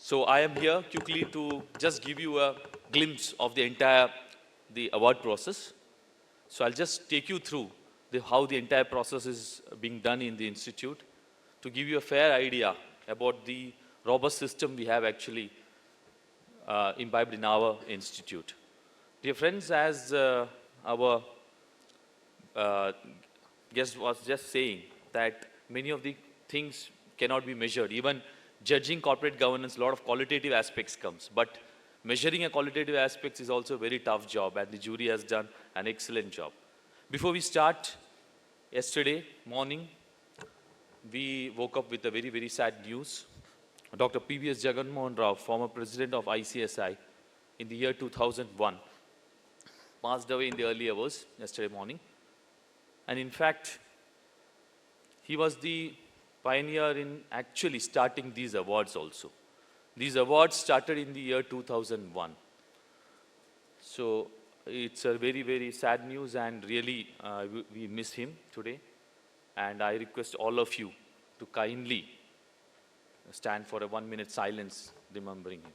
So I am here quickly to just give you a glimpse of the entire award process. So I'll just take you through how the entire process is being done in the institute to give you a fair idea about the robust system we have actually imbibed in our institute. Dear friends, as our guest was just saying that many of the things cannot be measured. Even judging corporate governance, a lot of qualitative aspects comes. But measuring a qualitative aspects is also a very tough job, and the jury has done an excellent job. Before we start, yesterday morning, we woke up with a very, very sad news. Dr. PBS Jaganmohan Rao, former president of ICSI in the year 2001, passed away in the early hours yesterday morning. And in fact, he was the pioneer in actually starting these awards also. These awards started in the year 2001. So it's a very, very sad news, and really we miss him today. And I request all of you to kindly stand for a 1-minute silence remembering him.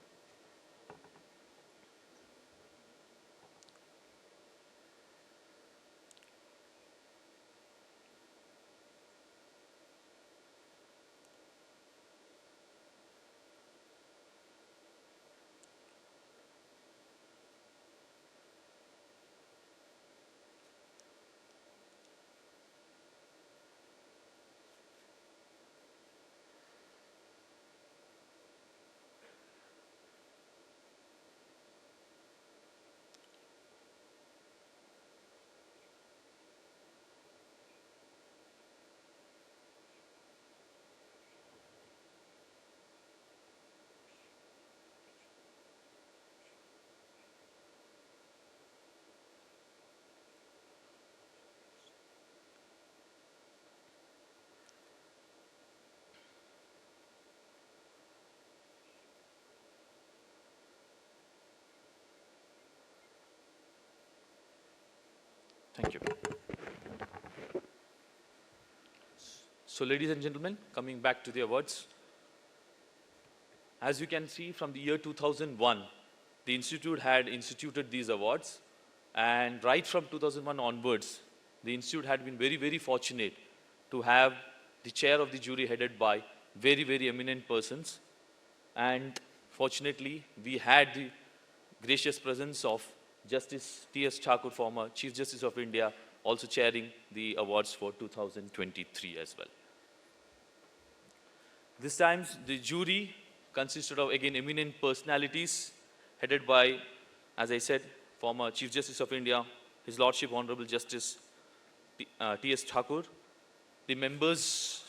Thank you. So ladies and gentlemen, coming back to the awards. As you can see, from the year 2001, the institute had instituted these awards. And right from 2001 onwards, the institute had been very, very fortunate to have the chair of the jury headed by very, very eminent persons. And fortunately, we had the gracious presence of Justice T.S. Thakur, former Chief Justice of India, also chairing the awards for 2023 as well. This time, the jury consisted of, again, eminent personalities headed by, as I said, former Chief Justice of India, His Lordship Honorable Justice T.S. Thakur. The members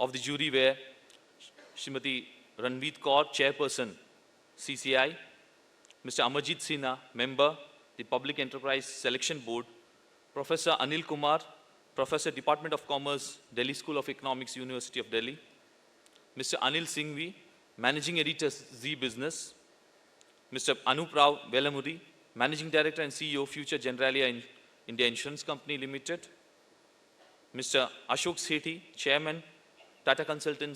of the jury were Srimati Ranveet Kaur, Chairperson, CCI, Mr. Amarjit Sinha, Member, the Public Enterprise Selection Board, Professor Anil Kumar, Professor, Department of Commerce, Delhi School of Economics, University of Delhi, Mr. Anil Singhvi, Managing Editor, Z Business, Mr. Anup Rao Velamuri, Managing Director and CEO, Future Generalia India Insurance Company Limited, Mr. Ashok Sethi, Chairman, Tata Consulting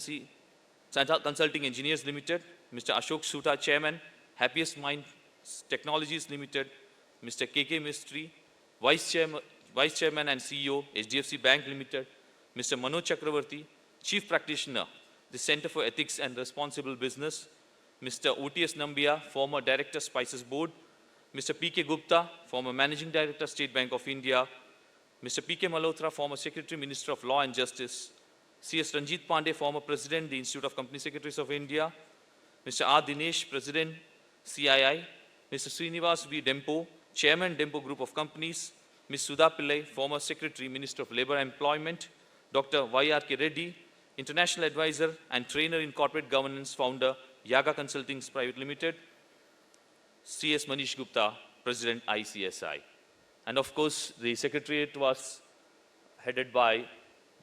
Engineers Limited, Mr. Ashok Suta, Chairman, Happiest Minds Technologies Limited, Mr. KK Mistry, Vice Chairman and CEO, HDFC Bank Limited, Mr. Manoj Chakravarti, Chief Practitioner, the Center for Ethics and Responsible Business, Mr. OTS Nambia, former Director, Spices Board, Mr. PK Gupta, former Managing Director, State Bank of India, Mr. PK Malhotra, former Secretary, Minister of Law and Justice, CS Ranjit Pandey, former President, the Institute of Company Secretaries of India, Mr. R. Dinesh, President, CII, Mr. Srinivas V. Dempo, Chairman, Dempo Group of Companies, Ms. Sudha Pillai, former Secretary, Minister of Labour and Employment, Dr. Y.R.K. Reddy, International Advisor and Trainer in Corporate Governance, Founder, Yaga Consulting Private Limited, C.S. Manish Gupta, President, ICSI. And of course, the Secretariat was headed by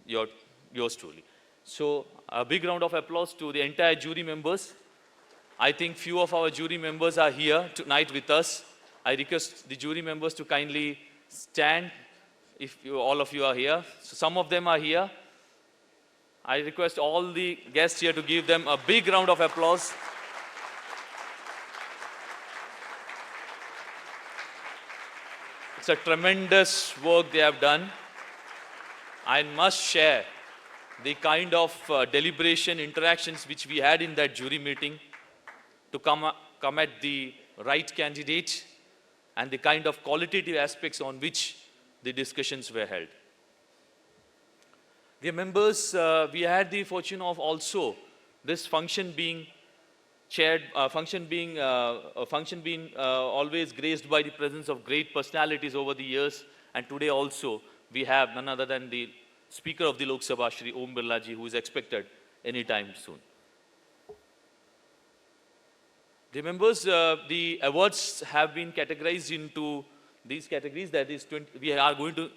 yours truly. So a big round of applause to the entire jury members. I think few of our jury members are here tonight with us. I request the jury members to kindly stand if all of you are here. So some of them are here. I request all the guests here to give them a big round of applause. It's a tremendous work they have done. I must share the kind of deliberation, interactions which we had in that jury meeting to come at the right candidate and the kind of qualitative aspects on which the discussions were held. Dear members, we had the fortune of also this function being chaired, function being always graced by the presence of great personalities over the years, and today also we have none other than the Speaker of the Lok Sabha, Shri Om Birla ji, who is expected anytime soon. The members, the awards have been categorized into these categories. That is, we are going to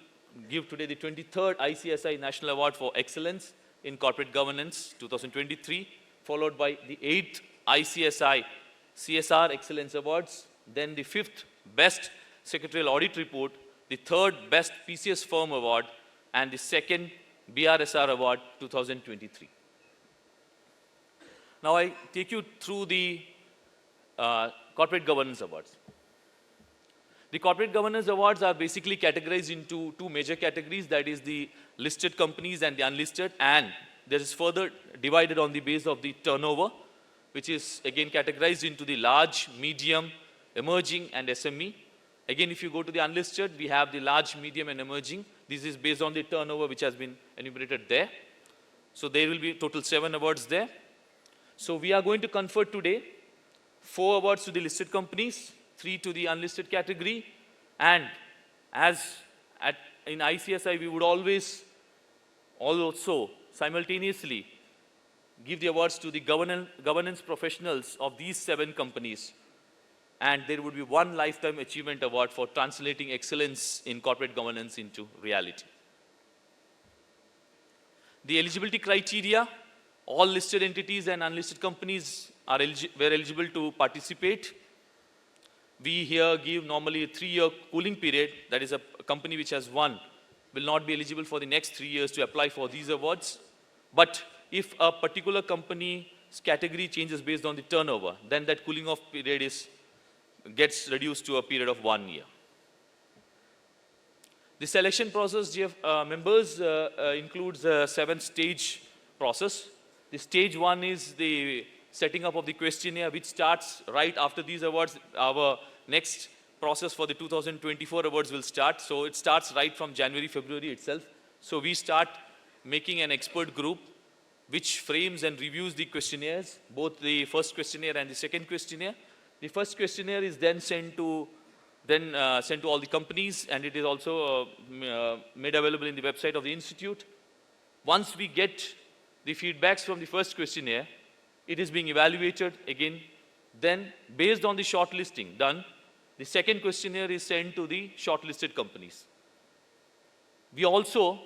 give today the 23rd ICSI National Award for Excellence in Corporate Governance 2023, followed by the 8th ICSI CSR Excellence Awards, then the 5th Best Secretarial Audit Report, the 3rd Best PCS Firm Award, and the 2nd BRSR Award 2023. Now I take you through the Corporate Governance Awards. The Corporate Governance Awards are basically categorized into two major categories, that is the listed companies and the unlisted, and there is further divided on the basis of the turnover, which is again categorized into the large, medium, emerging, and SME. Again, if you go to the unlisted, we have the large, medium, and emerging. This is based on the turnover which has been enumerated there. So there will be total 7 awards there. So we are going to confer today 4 awards to the listed companies, 3 to the unlisted category, and as in ICSI, we would always also simultaneously give the awards to the governance professionals of these 7 companies, and there would be 1 Lifetime Achievement Award for translating excellence in corporate governance into reality. The eligibility criteria: all listed entities and unlisted companies were eligible to participate. We here give normally a 3-year cooling period. That is, a company which has won will not be eligible for the next 3 years to apply for these awards. But if a particular company's category changes based on the turnover, then that cooling off period gets reduced to a period of 1 year. The selection process, dear members, includes a 7-stage process. The stage 1 is the setting up of the questionnaire, which starts right after these awards. Our next process for the 2024 awards will start. So it starts right from January, February itself. So we start making an expert group which frames and reviews the questionnaires, both the first questionnaire and the second questionnaire. The first questionnaire is then sent to all the companies, and it is also made available in the website of the institute. Once we get the feedbacks from the first questionnaire, it is being evaluated again. Then, based on the shortlisting done, the second questionnaire is sent to the shortlisted companies. We also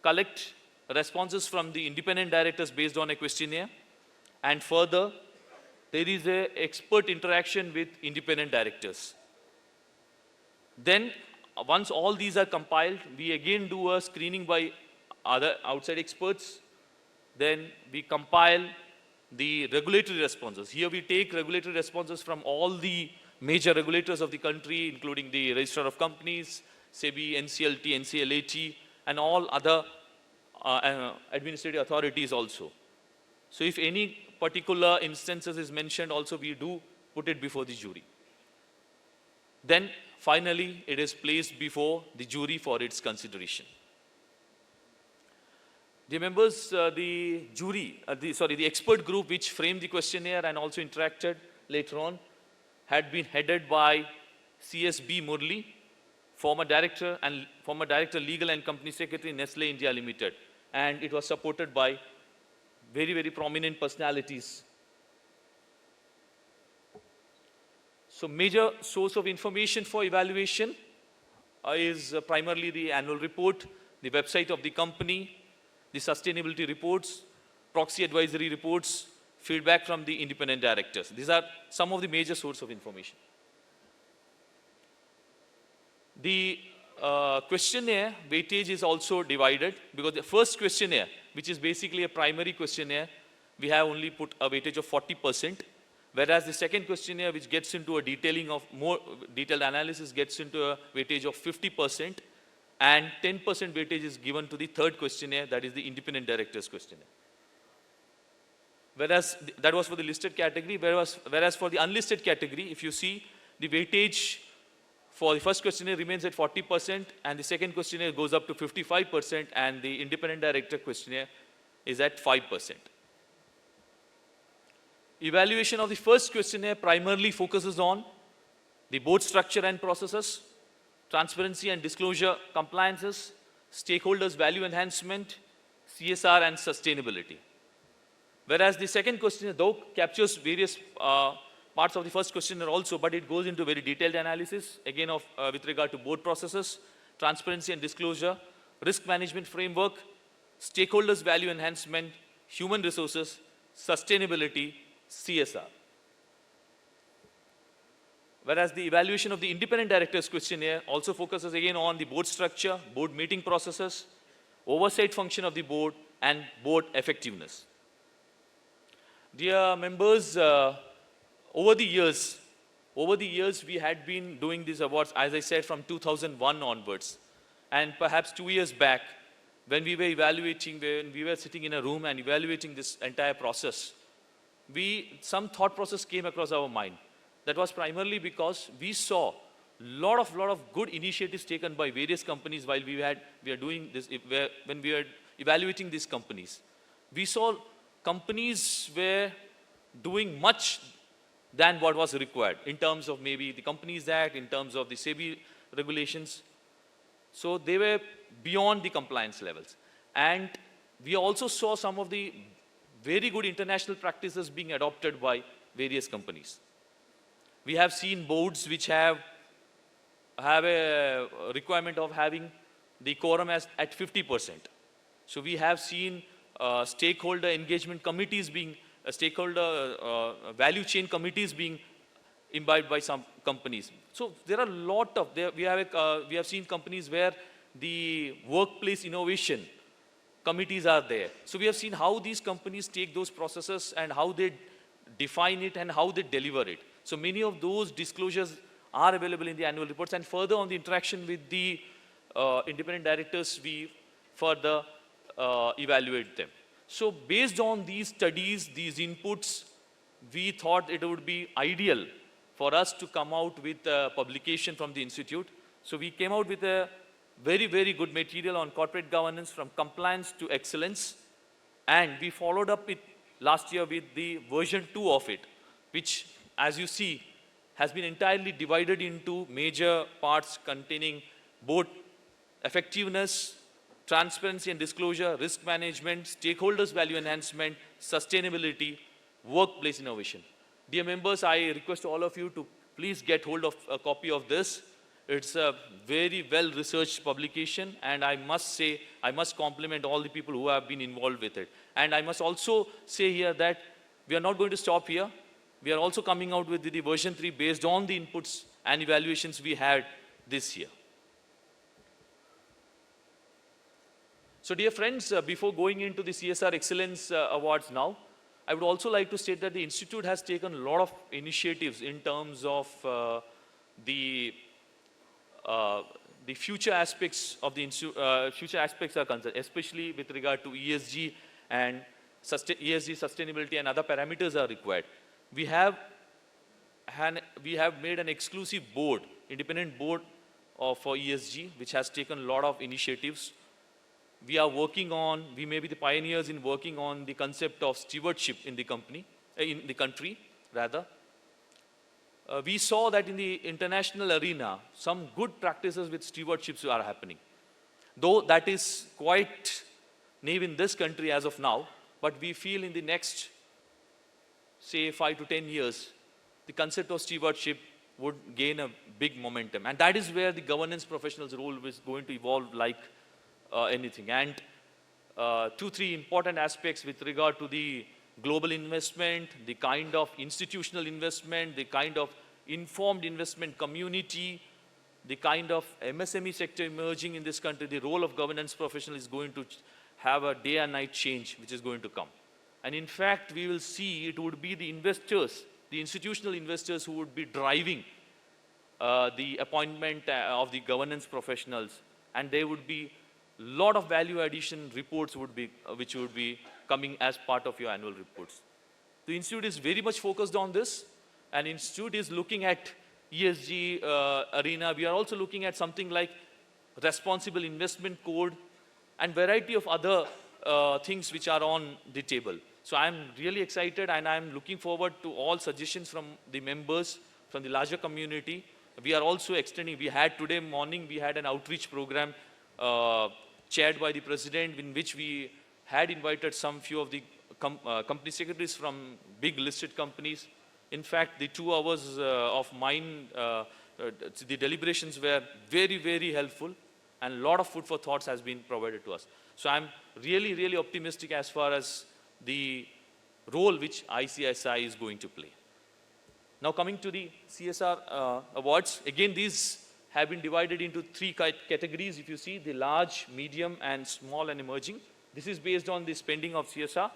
collect responses from the independent directors based on a questionnaire, and further, there is an expert interaction with independent directors. Then, once all these are compiled, we again do a screening by other outside experts. Then we compile the regulatory responses. Here we take regulatory responses from all the major regulators of the country, including the Registrar of Companies, SEBI, NCLT, NCLAT, and all other administrative authorities also. So if any particular instances is mentioned, also we do put it before the jury. Then finally, it is placed before the jury for its consideration. Dear members, the expert group which framed the questionnaire and also interacted later on had been headed by CSB Murli, former director legal and company secretary, Nestle India Limited, and it was supported by very, very prominent personalities. So major source of information for evaluation is primarily the annual report, the website of the company, the sustainability reports, proxy advisory reports, feedback from the independent directors. These are some of the major sources of information. The questionnaire weightage is also divided, because the first questionnaire which is basically a primary questionnaire, we have only put a weightage of 40%, whereas the second questionnaire, which gets into a detailing of more detailed analysis, gets into a weightage of 50%, and 10% weightage is given to the third questionnaire, that is the independent directors questionnaire. Whereas that was for the listed category, whereas for the unlisted category, if you see, the weightage for the first questionnaire remains at 40%, and the second questionnaire goes up to 55%, and the independent director questionnaire is at 5%. Evaluation of the first questionnaire primarily focuses on the board structure and processes, transparency and disclosure compliances, stakeholders' value enhancement, CSR and sustainability. Whereas the second questionnaire, though, captures various parts of the first questionnaire also, but it goes into very detailed analysis, again, of with regard to board processes, transparency and disclosure, risk management framework, stakeholders' value enhancement, human resources, sustainability, CSR. Whereas the evaluation of the independent directors questionnaire also focuses again on the board structure, board meeting processes, oversight function of the board, and board effectiveness. Dear members, over the years, we had been doing these awards, as I said, from 2001 onwards. And perhaps 2 years back, when we were sitting in a room and evaluating this entire process, some thought process came across our mind. That was primarily because we saw lot of good initiatives taken by various companies while when we were evaluating these companies. We saw companies were doing much than what was required in terms of maybe the Companies Act, in terms of the SEBI regulations. So they were beyond the compliance levels. And we also saw some of the very good international practices being adopted by various companies. We have seen boards which have a requirement of having the quorum at 50%. So we have seen stakeholder engagement committees being, value chain committees being imbibed by some companies. So there are a lot of, we have seen companies where the workplace innovation committees are there. So we have seen how these companies take those processes and how they define it and how they deliver it. So many of those disclosures are available in the annual reports, and further on the interaction with the independent directors, we further evaluate them. So based on these studies, these inputs, we thought it would be ideal for us to come out with a publication from the institute. So we came out with a very, very good material on corporate governance from compliance to excellence. And we followed up it last year with the version 2 of it, which, as you see, has been entirely divided into major parts containing both effectiveness, transparency and disclosure, risk management, stakeholders' value enhancement, sustainability, workplace innovation. Dear members, I request all of you to please get hold of a copy of this. It's a very well-researched publication, and I must say, I must compliment all the people who have been involved with it. And I must also say here that we are not going to stop here. We are also coming out with the version 3 based on the inputs and evaluations we had this year. So dear friends, before going into the CSR Excellence Awards now, I would also like to state that the Institute has taken a lot of initiatives in terms of the future aspects of the future aspects are concerned, especially with regard to ESG and ESG sustainability and other parameters are required. We have made an exclusive board, independent board for ESG, which has taken a lot of initiatives. We may be the pioneers in working on the concept of stewardship in the country. We saw that in the international arena, some good practices with stewardships are happening. Though that is quite new in this country as of now, but we feel in the next, say, 5 to 10 years, the concept of stewardship would gain a big momentum. And that is where the governance professional's role is going to evolve like anything. And 2-3 important aspects with regard to the global investment, the kind of institutional investment, the kind of informed investment community, the kind of MSME sector emerging in this country, the role of governance professional is going to have a day and night change which is going to come. And in fact, we will see it would be the investors, the institutional investors who would be driving the appointment of the governance professionals, and there would be a lot of value addition reports which would be coming as part of your annual reports. The institute is very much focused on this, and institute is looking at ESG arena. We are also looking at something like responsible investment code and variety of other things which are on the table. So I'm really excited, and I'm looking forward to all suggestions from the members, from the larger community. We are also extending, today morning, we had an outreach program chaired by the president, in which we had invited some few of the company secretaries from big listed companies. In fact, the 2 hours of mine, the deliberations were very, very helpful, and a lot of food for thoughts has been provided to us. So I'm really, really optimistic as far as the role which ICSI is going to play. Now coming to the CSR awards, again these have been divided into 3 categories. If you see, the large, medium, and small and emerging. This is based on the spending of CSR.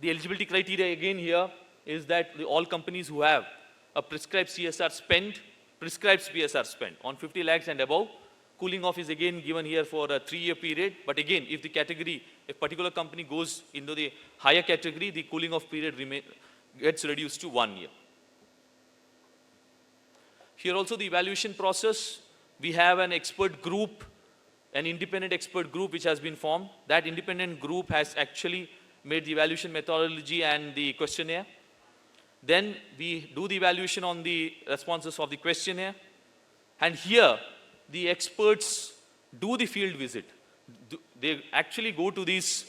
The eligibility criteria again here is that all companies who have a prescribed CSR spend, on 50 lakhs and above. Cooling off is again given here for a 3-year period. But again, if the category, if particular company goes into the higher category, the cooling off period gets reduced to 1 year. Here also the evaluation process, we have an expert group, an independent expert group which has been formed. That independent group has actually made the evaluation methodology and the questionnaire. Then we do the evaluation on the responses of the questionnaire. And here, the experts do the field visit. They actually go to these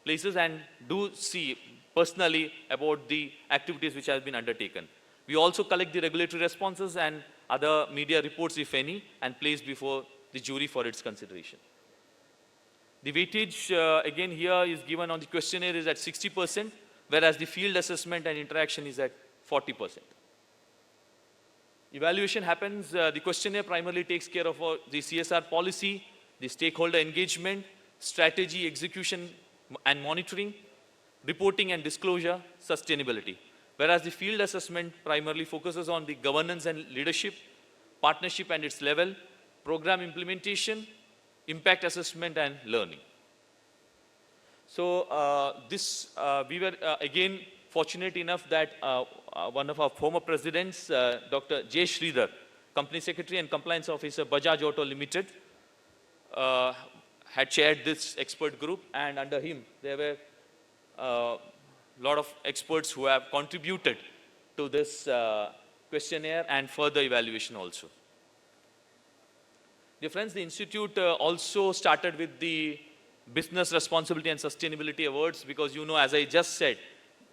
places and do see personally about the activities which have been undertaken. We also collect the regulatory responses and other media reports, if any, and place before the jury for its consideration. The weightage, again, here is given on the questionnaire is at 60%, whereas the field assessment and interaction is at 40%. Evaluation happens, the questionnaire primarily takes care of the CSR policy, the stakeholder engagement, strategy, execution and monitoring, reporting and disclosure, sustainability. Whereas the field assessment primarily focuses on the governance and leadership, partnership and its level, program implementation, impact assessment and learning. So we were again fortunate enough that one of our former presidents, Dr. J. Sridhar, Company Secretary and Compliance Officer, Bajaj Auto Limited, had chaired this expert group, and under him there were a lot of experts who have contributed to this questionnaire and further evaluation also. Dear friends, the Institute also started with the Business Responsibility and Sustainability Awards, because you know, as I just said,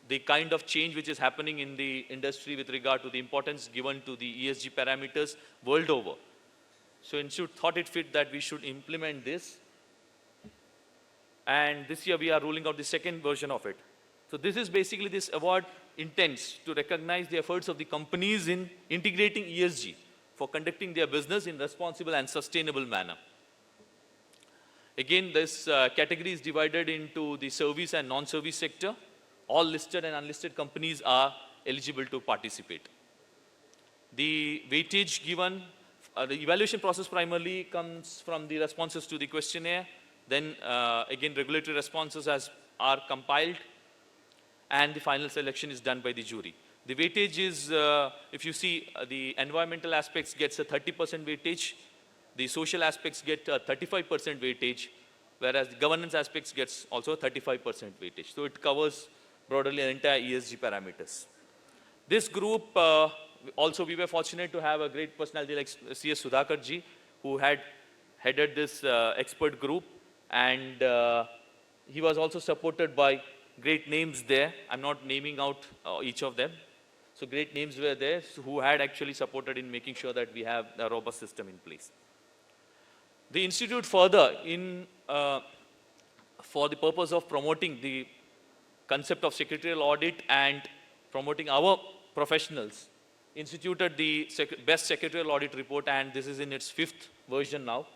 the kind of change which is happening in the industry with regard to the importance given to the ESG parameters world over. So Institute thought it fit that we should implement this. And this year we are rolling out the second version of it. So this is basically, this award intends to recognize the efforts of the companies in integrating ESG for conducting their business in responsible and sustainable manner. Again, this category is divided into the service and non-service sector. All listed and unlisted companies are eligible to participate. The weightage given, the evaluation process primarily comes from the responses to the questionnaire. Then again, regulatory responses are compiled, and the final selection is done by the jury. The weightage is, if you see, the environmental aspects gets a 30% weightage, the social aspects get a 35% weightage, whereas the governance aspects gets also a 35% weightage. So it covers broadly the entire ESG parameters. This group, also we were fortunate to have a great personality like CS Sudhakarji, who had headed this expert group, and he was also supported by great names there. I'm not naming out each of them. So great names were there who had actually supported in making sure that we have a robust system in place. The Institute further, for the purpose of promoting the concept of secretarial audit and promoting our professionals, instituted the best secretarial audit report, and this is in its 5th version now.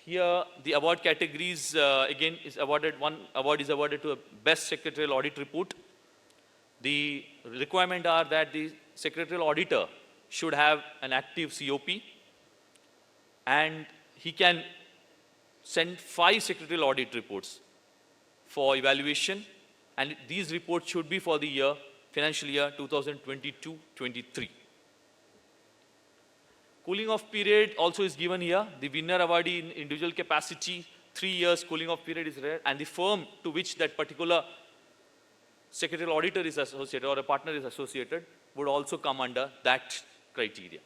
Here, the award categories, again, is awarded, one award is awarded to a best secretarial audit report. The requirement are that the secretarial auditor should have an active COP, and he can send 5 secretarial audit reports for evaluation, and these reports should be for the year, financial year 2022-23. Cooling off period also is given here. The winner awardee in individual capacity, 3 years cooling off period is there, and the firm to which that particular secretarial auditor is associated or a partner is associated would also come under that criteria.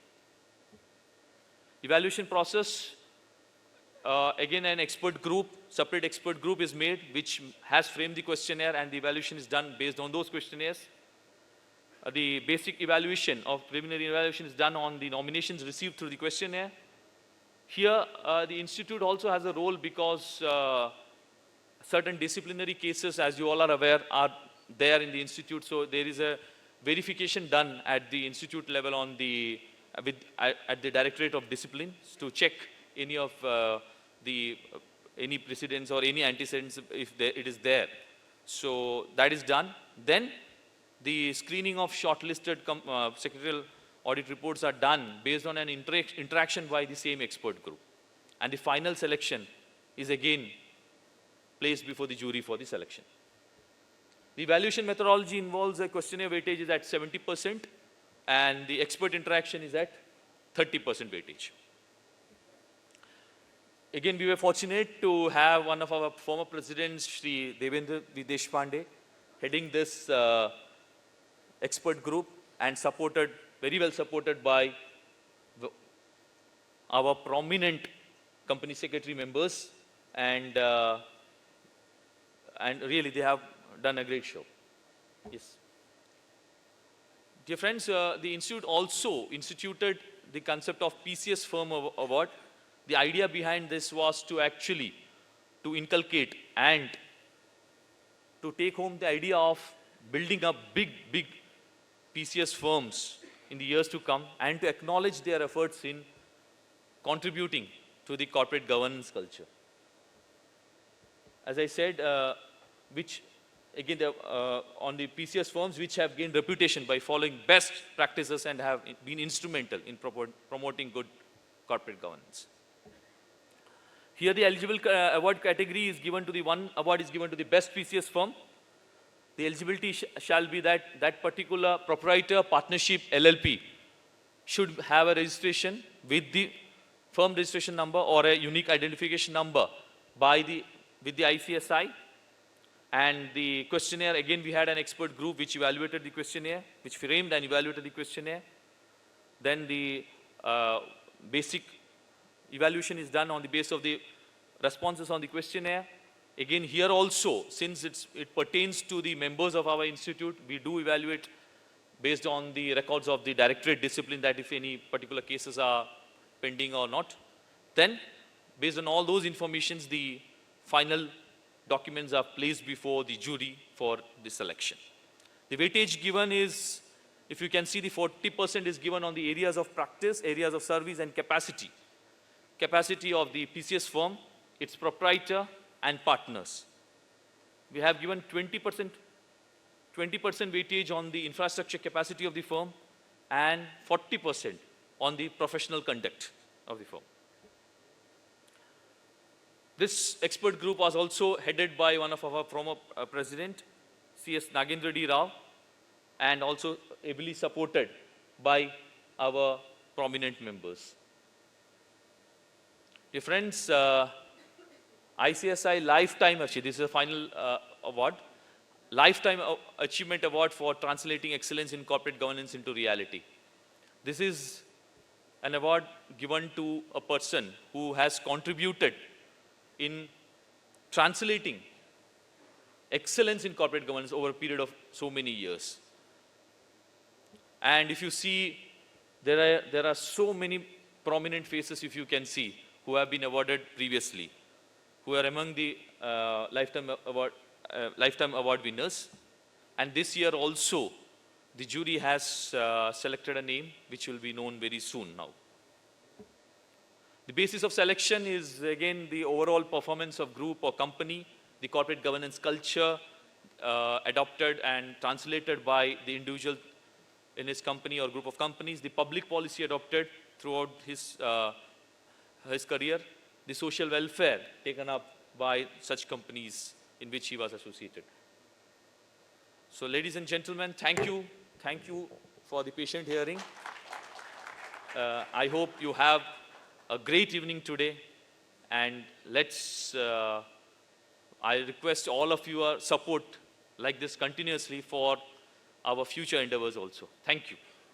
Evaluation process, again an expert group, separate expert group is made which has framed the questionnaire, and the evaluation is done based on those questionnaires. The basic evaluation of preliminary evaluation is done on the nominations received through the questionnaire. Here, the institute also has a role because certain disciplinary cases, as you all are aware, are there in the institute. So there is a verification done at the institute level on the at the Directorate of Discipline to check any of any precedents or any antecedents if it is there. So that is done. Then the screening of shortlisted secretarial audit reports are done based on an interaction by the same expert group. And the final selection is again placed before the jury for the selection. The evaluation methodology involves a questionnaire weightage is at 70%, and the expert interaction is at 30% weightage. Again, we were fortunate to have one of our former presidents, Shri Devendra V. Deshpande, heading this expert group, and supported, very well supported by our prominent company secretary members, and really they have done a great show. Yes. Dear friends, the institute also instituted the concept of PCS Firm Award. The idea behind this was to actually to inculcate and to take home the idea of building up big PCS firms in the years to come, and to acknowledge their efforts in contributing to the corporate governance culture. As I said, which again on the PCS firms which have gained reputation by following best practices and have been instrumental in promoting good corporate governance. Here the eligible award category is given to the one award is given to the best PCS firm. The eligibility shall be that that particular proprietor partnership LLP should have a registration with the firm registration number or a unique identification number with the ICSI. And the questionnaire, again we had an expert group which evaluated the questionnaire, which framed and evaluated the questionnaire. Then the basic evaluation is done on the basis of the responses on the questionnaire. Again, here also, since it pertains to the members of our institute, we do evaluate based on the records of the Directorate Discipline, that if any particular cases are pending or not. Then, based on all those informations, the final documents are placed before the jury for the selection. The weightage given is, if you can see, the 40% is given on the areas of practice, areas of service, and capacity. Capacity of the PCS firm, its proprietor, and partners. We have given 20% weightage on the infrastructure capacity of the firm, and 40% on the professional conduct of the firm. This expert group was also headed by one of our former president, C.S. Nagendra D. Rao, and also ably supported by our prominent members. Dear friends, ICSI Lifetime Achievement, this is the final award, Lifetime Achievement Award for Translating Excellence in Corporate Governance into Reality. This is an award given to a person who has contributed in translating excellence in corporate governance over a period of so many years. And if you see, there are so many prominent faces, if you can see, who have been awarded previously, who are among the lifetime award winners. And this year also, the jury has selected a name which will be known very soon now. The basis of selection is again the overall performance of group or company, the corporate governance culture adopted and translated by the individual in his company or group of companies, the public policy adopted throughout his career, the social welfare taken up by such companies in which he was associated. So ladies and gentlemen, thank you. Thank you for the patient hearing. I hope you have a great evening today, and I request all of your support like this continuously for our future endeavors also. Thank you.